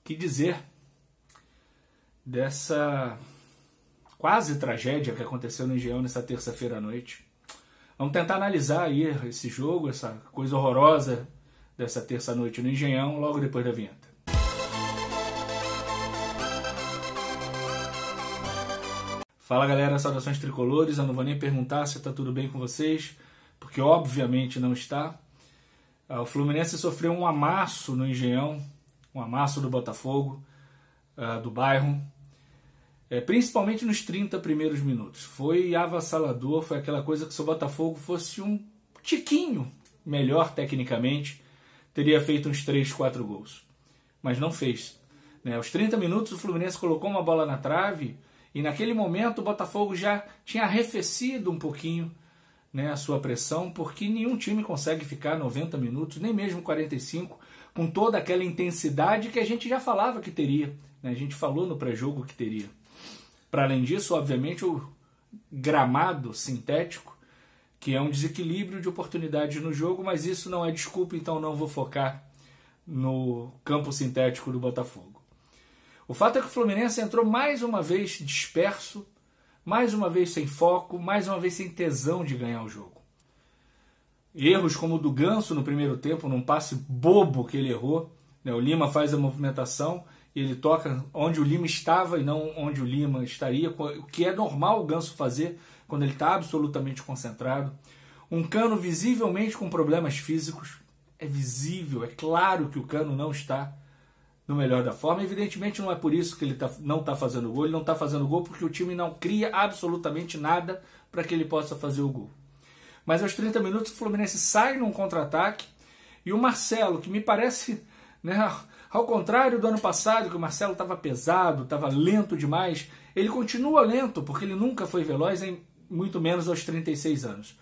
que dizer dessa quase tragédia que aconteceu no Engenhão nessa terça-feira à noite. Vamos tentar analisar aí esse jogo, essa coisa horrorosa dessa terça-noite no Engenhão, logo depois da vinheta. Fala galera, saudações tricolores. Eu não vou nem perguntar se está tudo bem com vocês, porque obviamente não está. O Fluminense sofreu um amasso no Engenhão, um amasso do Botafogo, do bairro, principalmente nos 30 primeiros minutos. Foi avassalador, foi aquela coisa que se o Botafogo fosse um tiquinho melhor tecnicamente, teria feito uns 3, 4 gols. Mas não fez. Aos 30 minutos o Fluminense colocou uma bola na trave e naquele momento o Botafogo já tinha arrefecido um pouquinho a sua pressão, porque nenhum time consegue ficar 90 minutos, nem mesmo 45, com toda aquela intensidade que a gente já falava que teria. A gente falou no pré-jogo que teria. Para além disso, obviamente, o gramado sintético, que é um desequilíbrio de oportunidades no jogo, mas isso não é desculpa, então não vou focar no campo sintético do Botafogo. O fato é que o Fluminense entrou mais uma vez disperso, mais uma vez sem foco, mais uma vez sem tesão de ganhar o jogo. Erros como o do Ganso no primeiro tempo, num passe bobo que ele errou. O Lima faz a movimentação e ele toca onde o Lima estava e não onde o Lima estaria, o que é normal o Ganso fazer quando ele está absolutamente concentrado. Um Cano visivelmente com problemas físicos. É visível, é claro que o Cano não está no melhor da forma. Evidentemente não é por isso que ele não está fazendo gol. Ele não está fazendo gol porque o time não cria absolutamente nada para que ele possa fazer o gol. Mas aos 30 minutos o Fluminense sai num contra-ataque e o Marcelo, que me parece, ao contrário do ano passado, que o Marcelo estava pesado, estava lento demais, ele continua lento porque ele nunca foi veloz, muito menos aos 36 anos.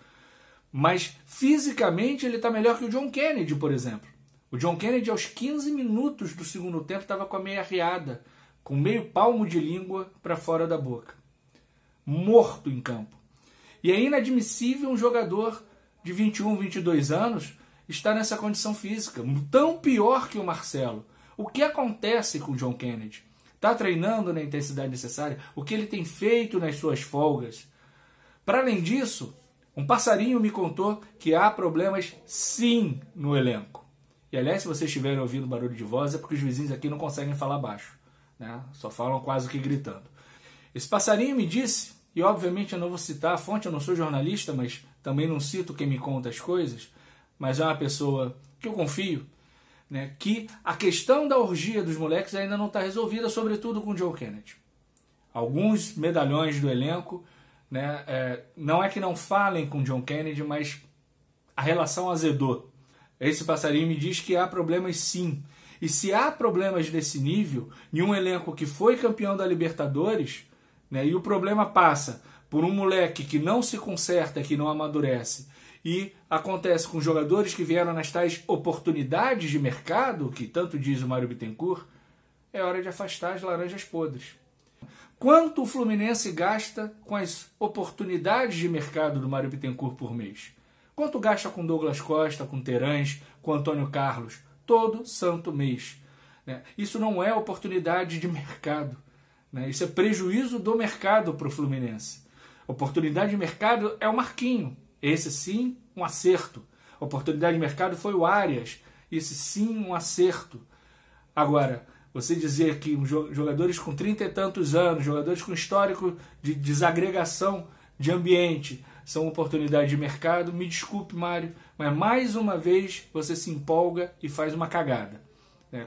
Mas fisicamente ele está melhor que o John Kennedy, por exemplo. O John Kennedy, aos 15 minutos do segundo tempo, estava com a meia arriada, com meio palmo de língua para fora da boca. Morto em campo. E é inadmissível um jogador de 21, 22 anos estar nessa condição física, tão pior que o Marcelo. O que acontece com o John Kennedy? Está treinando na intensidade necessária? O que ele tem feito nas suas folgas? Para além disso, um passarinho me contou que há problemas sim no elenco. E aliás, se vocês estiverem ouvindo barulho de voz, é porque os vizinhos aqui não conseguem falar baixo. Só falam quase que gritando. Esse passarinho me disse, e obviamente eu não vou citar a fonte, eu não sou jornalista, mas também não cito quem me conta as coisas, mas é uma pessoa que eu confio, que a questão da orgia dos moleques ainda não está resolvida, sobretudo com o John Kennedy. Alguns medalhões do elenco, não é que não falem com o John Kennedy, mas a relação azedou. Esse passarinho me diz que há problemas sim. E se há problemas desse nível, em um elenco que foi campeão da Libertadores, e o problema passa por um moleque que não se conserta, que não amadurece, e acontece com jogadores que vieram nas tais oportunidades de mercado, que tanto diz o Mário Bittencourt, é hora de afastar as laranjas podres. Quanto o Fluminense gasta com as oportunidades de mercado do Mário Bittencourt por mês? Quanto gasta com Douglas Costa, com Terãs, com Antônio Carlos? Todo santo mês. Isso não é oportunidade de mercado. Isso é prejuízo do mercado para o Fluminense. Oportunidade de mercado é o Marquinho. Esse sim, um acerto. Oportunidade de mercado foi o Arias. Esse sim, um acerto. Agora, você dizer que jogadores com 30 e tantos anos, jogadores com histórico de desagregação de ambiente, são oportunidades de mercado, me desculpe, Mário, mas mais uma vez você se empolga e faz uma cagada.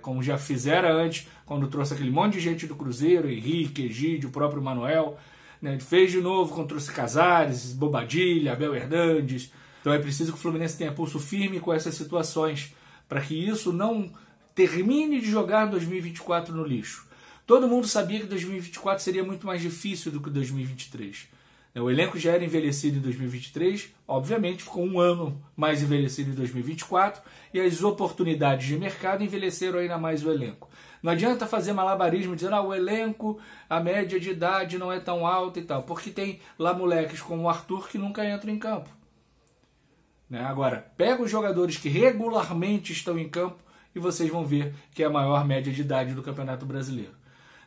Como já fizera antes, quando trouxe aquele monte de gente do Cruzeiro, Henrique, Egídio, o próprio Manuel, fez de novo quando trouxe Casares, Bobadilha, Abel Hernandes. Então é preciso que o Fluminense tenha pulso firme com essas situações, para que isso não termine de jogar 2024 no lixo. Todo mundo sabia que 2024 seria muito mais difícil do que 2023. O elenco já era envelhecido em 2023, obviamente ficou um ano mais envelhecido em 2024 e as oportunidades de mercado envelheceram ainda mais o elenco. Não adianta fazer malabarismo dizendo o elenco, a média de idade não é tão alta e tal, porque tem lá moleques como o Arthur que nunca entram em campo. Agora, pega os jogadores que regularmente estão em campo e vocês vão ver que é a maior média de idade do Campeonato Brasileiro.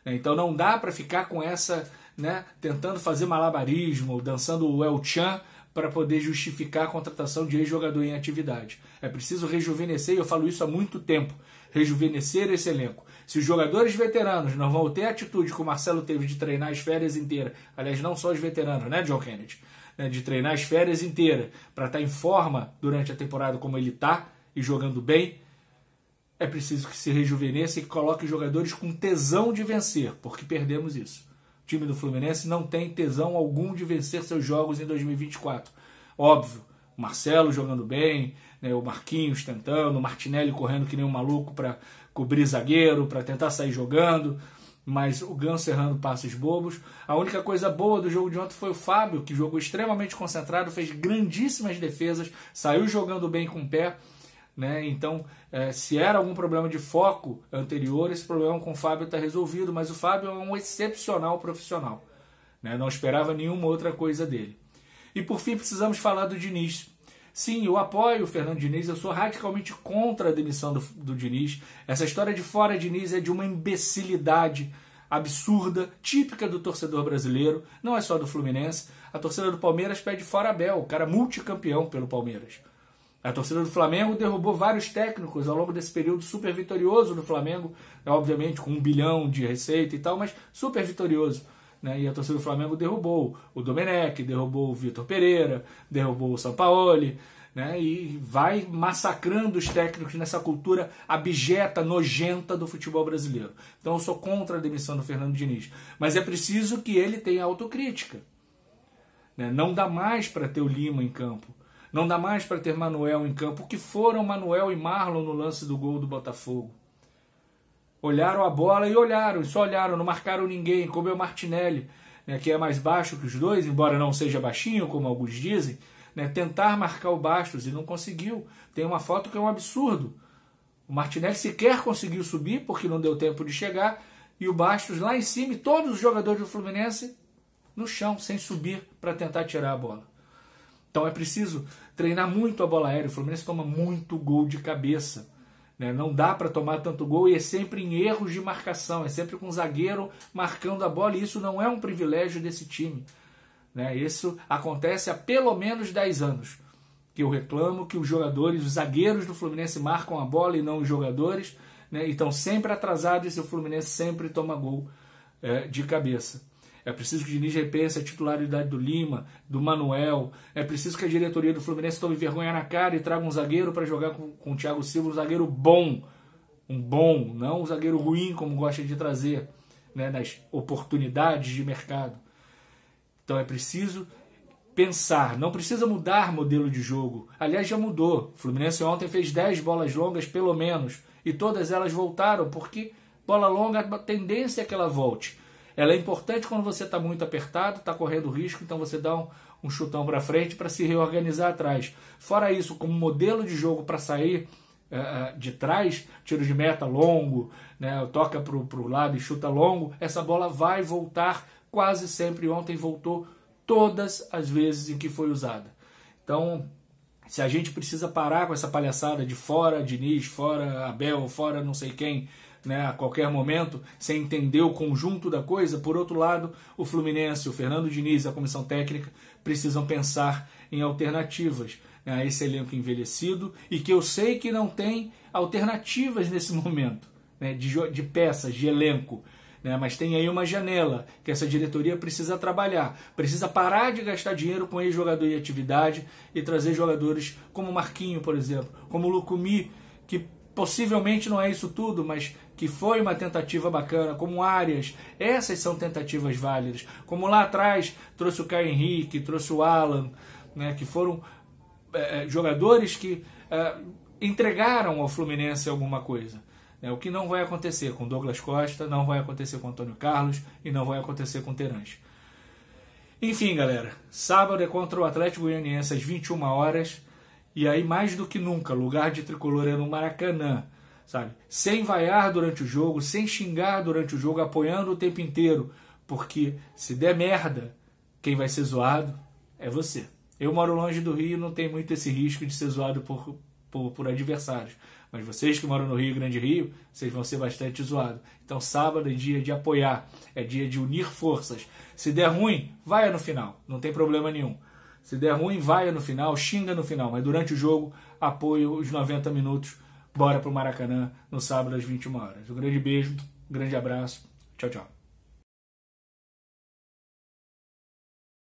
Então não dá para ficar com essa, né, tentando fazer malabarismo, dançando o El Chan para poder justificar a contratação de ex-jogador em atividade. É preciso rejuvenescer, e eu falo isso há muito tempo, rejuvenescer esse elenco. Se os jogadores veteranos não vão ter a atitude que o Marcelo teve de treinar as férias inteiras, aliás, não só os veteranos, né, John Kennedy, né, de treinar as férias inteiras para estar em forma durante a temporada como ele está e jogando bem, é preciso que se rejuvenesça e que coloque jogadores com tesão de vencer, porque perdemos isso. O time do Fluminense não tem tesão algum de vencer seus jogos em 2024. Óbvio, o Marcelo jogando bem, né, o Marquinhos tentando, o Martinelli correndo que nem um maluco para cobrir zagueiro, para tentar sair jogando, mas o Ganso errando passes bobos. A única coisa boa do jogo de ontem foi o Fábio, que jogou extremamente concentrado, fez grandíssimas defesas, saiu jogando bem com o pé, né? Então, se era algum problema de foco anterior, esse problema com o Fábio está resolvido, mas o Fábio é um excepcional profissional, né? Não esperava nenhuma outra coisa dele. E por fim, precisamos falar do Diniz. Sim, eu apoio o Fernando Diniz, eu sou radicalmente contra a demissão do Diniz. Essa história de fora Diniz é de uma imbecilidade absurda, típica do torcedor brasileiro, não é só do Fluminense. A torcida do Palmeiras pede fora Abel, o cara multicampeão pelo Palmeiras. A torcida do Flamengo derrubou vários técnicos ao longo desse período super vitorioso do Flamengo, obviamente com 1 bilhão de receita e tal, mas super vitorioso. Né? E a torcida do Flamengo derrubou o Domenech, derrubou o Vitor Pereira, derrubou o Sampaoli, né? E vai massacrando os técnicos nessa cultura abjeta, nojenta do futebol brasileiro. Então eu sou contra a demissão do Fernando Diniz. Mas é preciso que ele tenha autocrítica. Né? Não dá mais para ter o Lima em campo. Não dá mais para ter Manuel em campo. O que foram Manuel e Marlon no lance do gol do Botafogo? Olharam a bola e olharam, só olharam, não marcaram ninguém, como é o Martinelli, né, que é mais baixo que os dois, embora não seja baixinho, como alguns dizem, né, tentar marcar o Bastos e não conseguiu. Tem uma foto que é um absurdo. O Martinelli sequer conseguiu subir, porque não deu tempo de chegar, e o Bastos lá em cima, e todos os jogadores do Fluminense no chão, sem subir para tentar tirar a bola. Então é preciso treinar muito a bola aérea. O Fluminense toma muito gol de cabeça. Não dá para tomar tanto gol e é sempre em erros de marcação, é sempre com o zagueiro marcando a bola, e isso não é um privilégio desse time. Isso acontece há pelo menos 10 anos, que eu reclamo que os jogadores, os zagueiros do Fluminense marcam a bola e não os jogadores, e estão sempre atrasados e o Fluminense sempre toma gol de cabeça. É preciso que o Diniz repense a titularidade do Lima, do Manuel. É preciso que a diretoria do Fluminense tome vergonha na cara e traga um zagueiro para jogar com o Thiago Silva, um zagueiro bom. Um bom, não um zagueiro ruim, como gosta de trazer, nas oportunidades de mercado. Então é preciso pensar, não precisa mudar modelo de jogo. Aliás, já mudou. O Fluminense ontem fez 10 bolas longas, pelo menos, e todas elas voltaram, porque bola longa, a tendência é que ela volte. Ela é importante quando você está muito apertado, está correndo risco, então você dá um chutão para frente para se reorganizar atrás. Fora isso, como modelo de jogo para sair de trás, tiro de meta longo, toca para o lado e chuta longo, essa bola vai voltar quase sempre. Ontem voltou todas as vezes em que foi usada. Então, se a gente precisa parar com essa palhaçada de fora Diniz, fora Abel, fora não sei quem, a qualquer momento, sem entender o conjunto da coisa, por outro lado, o Fluminense, o Fernando Diniz e a comissão técnica precisam pensar em alternativas a esse elenco envelhecido, e que eu sei que não tem alternativas nesse momento, de peças, de elenco, mas tem aí uma janela que essa diretoria precisa trabalhar, precisa parar de gastar dinheiro com ex-jogador em atividade e trazer jogadores como Marquinho, por exemplo, como Lucumí, que possivelmente não é isso tudo, mas que foi uma tentativa bacana, como Arias. Essas são tentativas válidas. Como lá atrás trouxe o Caio Henrique, trouxe o Alan, que foram jogadores que entregaram ao Fluminense alguma coisa. O que não vai acontecer com Douglas Costa, não vai acontecer com Antônio Carlos e não vai acontecer com Terence. Enfim, galera, sábado é contra o Atlético Goianiense às 21 horas. E aí, mais do que nunca, lugar de tricolor é no Maracanã, sabe? Sem vaiar durante o jogo, sem xingar durante o jogo, apoiando o tempo inteiro. Porque se der merda, quem vai ser zoado é você. Eu moro longe do Rio, não tem muito esse risco de ser zoado por adversários. Mas vocês que moram no Rio, Grande Rio, vocês vão ser bastante zoados. Então sábado é dia de apoiar, é dia de unir forças. Se der ruim, vai no final, não tem problema nenhum. Se der ruim, vai no final, xinga no final. Mas durante o jogo, apoio os 90 minutos. Bora pro Maracanã no sábado às 21 horas. Um grande beijo, um grande abraço. Tchau, tchau.